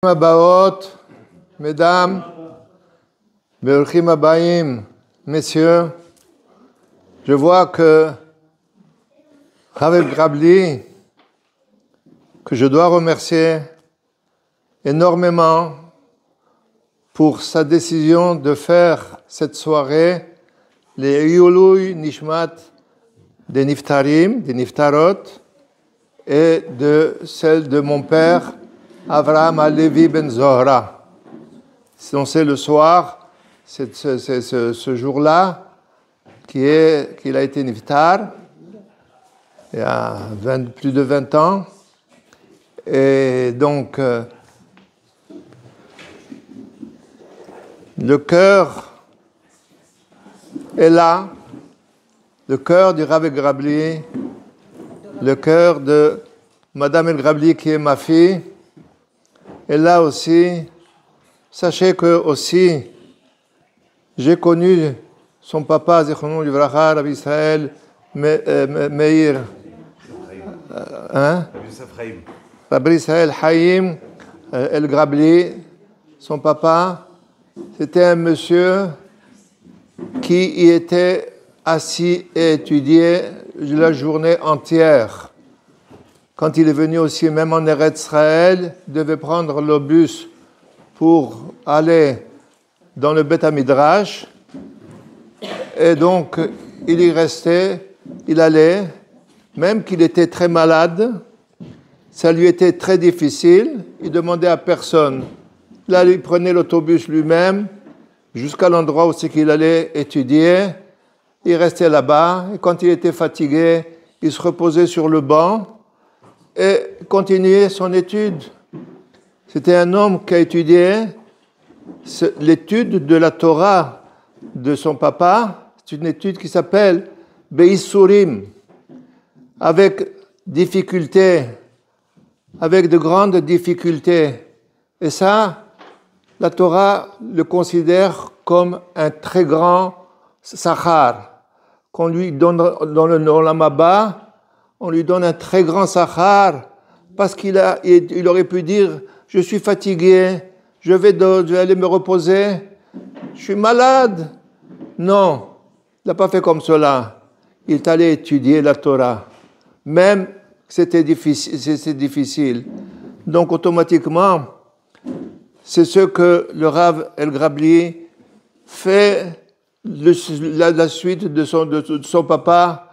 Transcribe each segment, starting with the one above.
Abaot, mesdames, Be'orchim Abaim, messieurs, je vois que Rav Grabli, que je dois remercier énormément pour sa décision de faire cette soirée, les Yului Nishmat des Niftarim, des Niftarot, et de celle de mon père, Avraham Alevi Ben Zohra. Donc c'est le soir, c'est ce jour-là qu'il a été Niftar, il y a plus de 20 ans. Et donc, le cœur est là, le cœur du Rav Grabli, le cœur de Madame El Grabli qui est ma fille. Et là aussi, sachez que aussi, j'ai connu son papa, Zichrono Livracha, Rabbi Israël Meir, Rabbi Israël Haïm El Grabli, son papa, c'était un monsieur qui y était assis et étudiait la journée entière. Quand il est venu aussi, même en Eretz Israël, il devait prendre le bus pour aller dans le Beth Midrash. Et donc, il y restait, il allait, même qu'il était très malade, ça lui était très difficile, il demandait à personne. Là, il prenait l'autobus lui-même jusqu'à l'endroit où c'est qu'il allait étudier. Il restait là-bas, et quand il était fatigué, il se reposait sur le banc et continuait son étude. C'était un homme qui a étudié l'étude de la Torah de son papa. C'est une étude qui s'appelle Be'isurim, avec difficulté, avec de grandes difficultés. Et ça, la Torah le considère comme un très grand sachar, qu'on lui donne dans le Olam Haba. On lui donne un très grand sachar parce qu'il aurait pu dire « Je suis fatigué, je vais aller me reposer, je suis malade ». Non, il n'a pas fait comme cela. Il est allé étudier la Torah, même c'était difficile. Donc automatiquement, c'est ce que le Rav El Grabli fait la suite de son papa,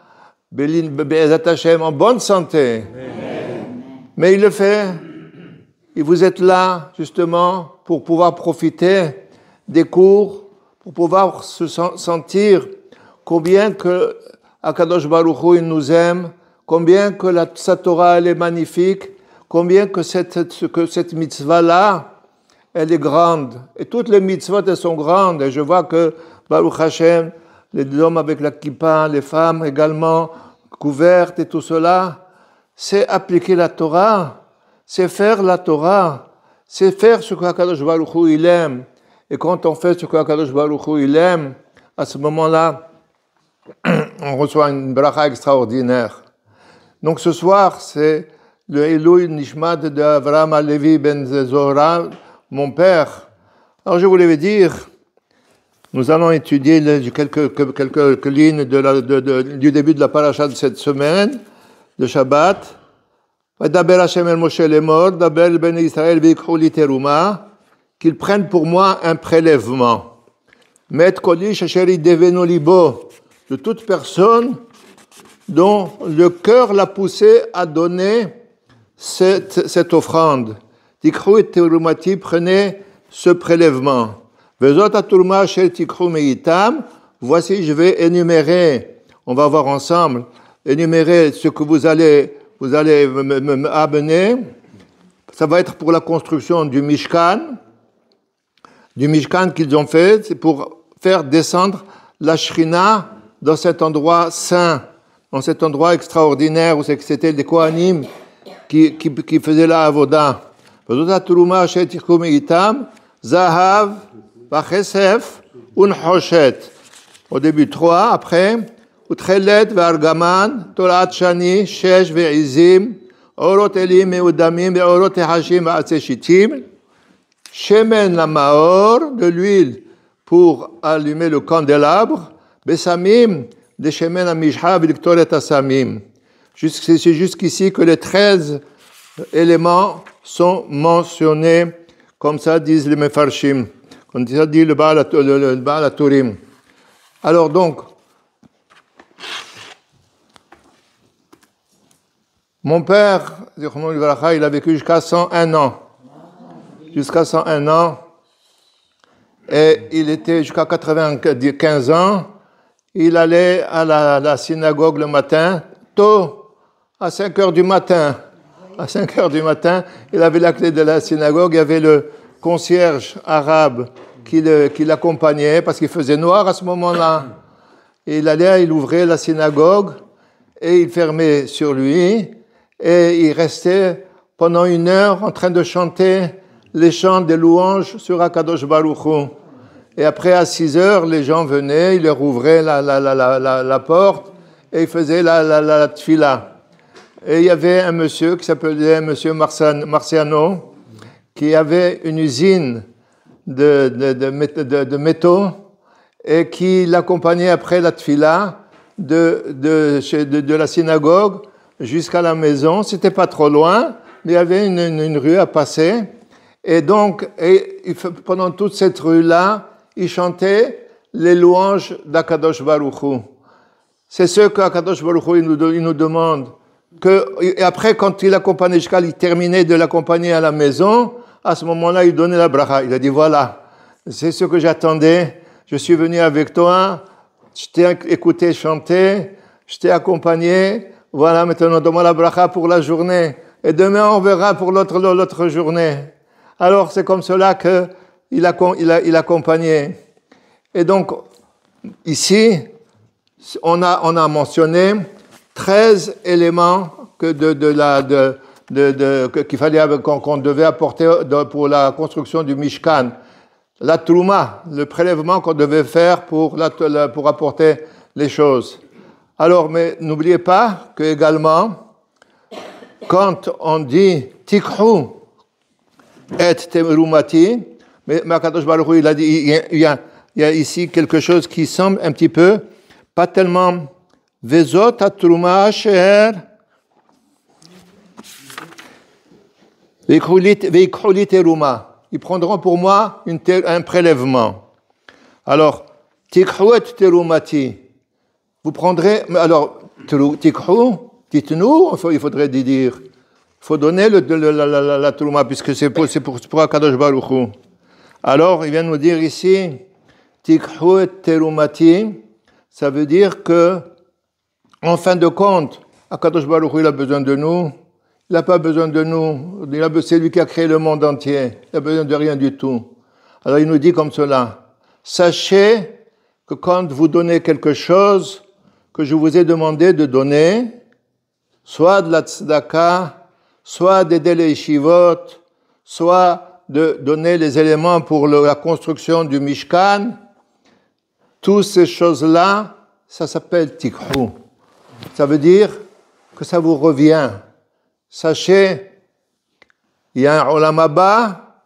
Be'ezat Hashem, en bonne santé. Amen. Mais il le fait. Et vous êtes là, justement, pour pouvoir profiter des cours, pour pouvoir se sentir combien que Akadosh Baruch Hu, il nous aime, combien que sa Torah, elle est magnifique, combien que cette mitzvah-là, elle est grande. Et toutes les mitzvot, elles sont grandes. Et je vois que, Baruch Hashem, les hommes avec la kippa, les femmes également, couvertes et tout cela, c'est appliquer la Torah, c'est faire la Torah, c'est faire ce qu'Akadosh Baruch Hu il aime. Et quand on fait ce qu'Akadosh Baruch Hu il aime, à ce moment-là, on reçoit une bracha extraordinaire. Donc ce soir, c'est le Elul Nishmat de Avraham Alevi Ben Zohra, mon père. Alors je voulais dire, nous allons étudier quelques lignes du début de la paracha de cette semaine, de Shabbat. Qu'ils prennent pour moi un prélèvement. De toute personne dont le cœur l'a poussé à donner cette offrande. Prenez ce prélèvement. Voici, je vais énumérer, on va voir ensemble, énumérer ce que vous allez amener. Ça va être pour la construction du Mishkan qu'ils ont fait, c'est pour faire descendre la Shrina dans cet endroit saint, dans cet endroit extraordinaire où c'était des Kohanim qui faisaient la Avoda. Zahav, Vachesef, Unhoshet. Au début 3, après, Utchelet, Vargaman, Torat Shani, Shesh, Ve'izim, Orot Elim, Meudamim, Orot Hashim, Atse Shitim. Shemen la maor, de l'huile pour allumer le candélabre, Besamim, de Shemen la mishha, Victoria Tassamim. C'est jusqu'ici que les 13 éléments sont mentionnés, comme ça disent les Mefarshim, comme ça dit le Baal HaTurim. Alors donc, mon père, il a vécu jusqu'à 101 ans. Jusqu'à 101 ans. Et il était jusqu'à 95 ans. Il allait à la synagogue le matin, tôt, à 5 heures du matin. À 5 heures du matin, il avait la clé de la synagogue. Il y avait le concierge arabe qui l'accompagnait parce qu'il faisait noir à ce moment-là. Et il allait, il ouvrait la synagogue et il fermait sur lui. Et il restait pendant 1 heure en train de chanter les chants des louanges sur Akadosh Baruch Hu. Et après, à 6 heures, les gens venaient, il leur ouvrait la porte et il faisait la tfila. Et il y avait un monsieur qui s'appelait monsieur Marciano, qui avait une usine de métaux et qui l'accompagnait après la tfila de la synagogue jusqu'à la maison. C'était pas trop loin, mais il y avait une rue à passer. Et donc, pendant toute cette rue-là, il chantait les louanges d'Akadosh Baruch Hu. C'est ce qu'Akadosh Baruch Hu il nous demande. Et après, quand il accompagnait jusqu'à, il terminait de l'accompagner à la maison, à ce moment-là, il donnait la bracha. Il a dit, voilà, c'est ce que j'attendais. Je suis venu avec toi, je t'ai écouté chanter, je t'ai accompagné. Voilà, maintenant, donne-moi la bracha pour la journée. Et demain, on verra pour l'autre journée. Alors, c'est comme cela qu'il accompagnait. Et donc, ici, on a mentionné 13 éléments qu'il fallait, qu'on devait apporter pour la construction du Mishkan. La trouma, le prélèvement qu'on devait faire pour apporter les choses. Alors, mais n'oubliez pas que également, quand on dit tikhu et terumati, mais Akadosh Baruch Hu, il a dit, il y a ici quelque chose qui semble un petit peu, pas tellement vezot atruma asher veikhulit teruma. Ils prendront pour moi un prélèvement. Alors, tikhu et terumati. Vous prendrez, alors, tikhu, dites-nous, il faudrait dire, il faut donner la trouma, puisque c'est pour Akadosh Baruch Hu. Alors, il vient nous dire ici, tikhu et terumati, ça veut dire que, en fin de compte, Akadosh Baruch Hu, il a besoin de nous, il n'a pas besoin de nous, c'est lui qui a créé le monde entier, il n'a besoin de rien du tout. Alors, il nous dit comme cela, sachez que quand vous donnez quelque chose que je vous ai demandé de donner, soit de la tzedaka, soit d'aider les yeshivot, soit de donner les éléments pour la construction du Mishkan, toutes ces choses-là, ça s'appelle tikhu. Ça veut dire que ça vous revient. Sachez, il y a un olam haba,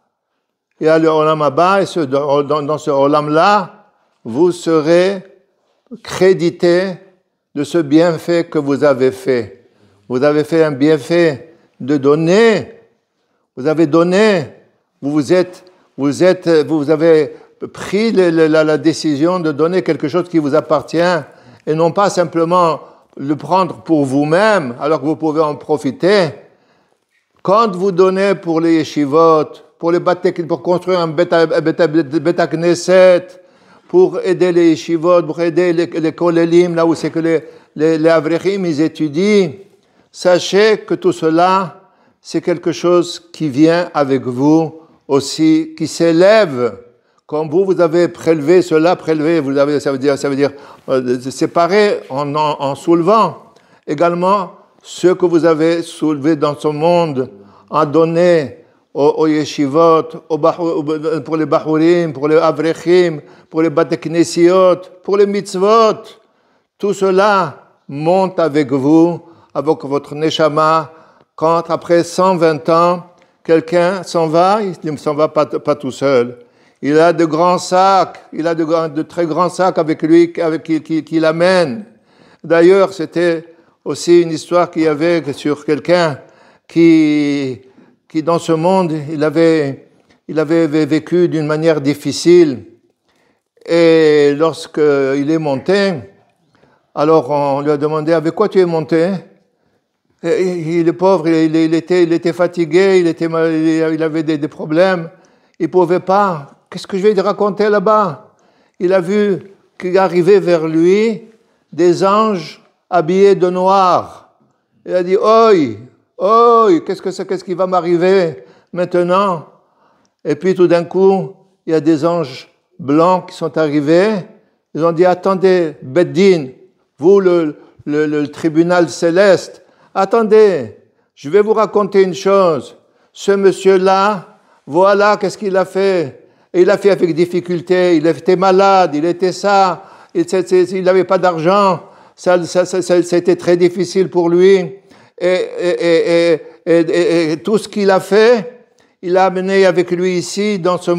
il y a le olam haba, et dans ce olam-là, vous serez crédité de ce bienfait que vous avez fait. Vous avez fait un bienfait de donner. Vous avez donné. Vous avez pris la décision de donner quelque chose qui vous appartient et non pas simplement le prendre pour vous-même alors que vous pouvez en profiter. Quand vous donnez pour les yeshivot, pour construire un beta knesset, pour aider les yeshivot, pour aider les kolelim, là où c'est que les avrechim, ils étudient, sachez que tout cela, c'est quelque chose qui vient avec vous aussi, qui s'élève. Comme vous avez prélevé cela, ça veut dire séparer en soulevant. Également, ce que vous avez soulevé dans ce monde, en donné aux yeshivot, pour les bahurim, pour les avrechim, pour les bateknesiot, pour les mitzvot, tout cela monte avec vous, avec votre neshama, quand après 120 ans, quelqu'un s'en va, il ne s'en va pas tout seul. Il a de grands sacs, il a de très grands sacs avec lui, qui l'amène. D'ailleurs, c'était aussi une histoire qu'il y avait sur quelqu'un qui dans ce monde, il avait vécu d'une manière difficile. Et lorsqu'il est monté, alors on lui a demandé, avec quoi tu es monté? Et le pauvre, il était fatigué, il avait des problèmes, il ne pouvait pas. Qu'est-ce que je vais te raconter là-bas? Il a vu qu'il arrivait vers lui des anges habillés de noir. Il a dit, oi, qu'est-ce qui va m'arriver maintenant? Et puis tout d'un coup, il y a des anges blancs qui sont arrivés. Ils ont dit, attendez, Beddin, vous le tribunal céleste, attendez, je vais vous raconter une chose. Ce monsieur-là, voilà qu'est-ce qu'il a fait. Et il a fait avec difficulté, il était malade, il était ça, il n'avait pas d'argent, ça a été très difficile pour lui. Et tout ce qu'il a fait, il a amené avec lui ici, dans ce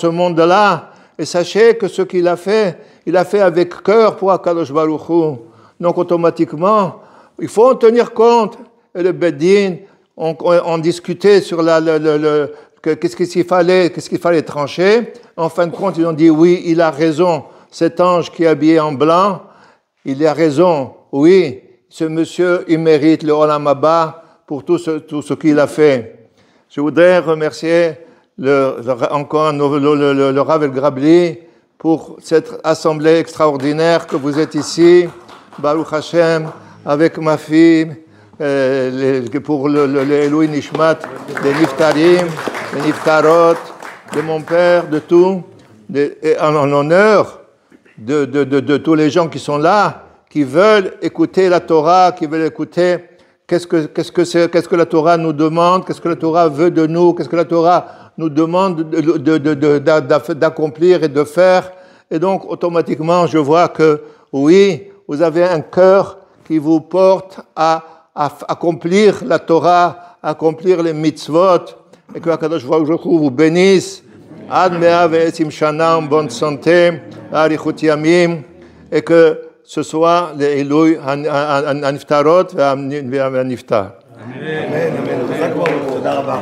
monde-là. Et sachez que ce qu'il a fait, il a fait avec cœur pour Akadosh Baruch Hu. Donc automatiquement, il faut en tenir compte. Et le Beddin, on discutait sur qu'est-ce qu'il fallait trancher. En fin de compte, ils ont dit oui, il a raison. Cet ange qui est habillé en blanc, il a raison. Oui, ce monsieur, il mérite le Olam Haba pour tout ce qu'il a fait. Je voudrais remercier encore le Rav El Grabli pour cette assemblée extraordinaire que vous êtes ici, Baruch Hashem, avec ma fille, pour le Eloi Nishmat, des Niftarim, des Niftarot, de mon père, de tout, et en honneur de tous les gens qui sont là, qui veulent écouter la Torah, qui veulent écouter qu'est-ce que la Torah nous demande, qu'est-ce que la Torah veut de nous, qu'est-ce que la Torah nous demande d'accomplir et de faire. Et donc, automatiquement, je vois que, oui, vous avez un cœur qui vous porte à accomplir la Torah, accomplir les mitzvot, et que Akadosh Baruch Hu vous bénisse. Ad mea ve'etzim shana, en bonne santé, arichut yamim, et que ce soit les Eloi הנפטרות והנפטר. אמן, אמן.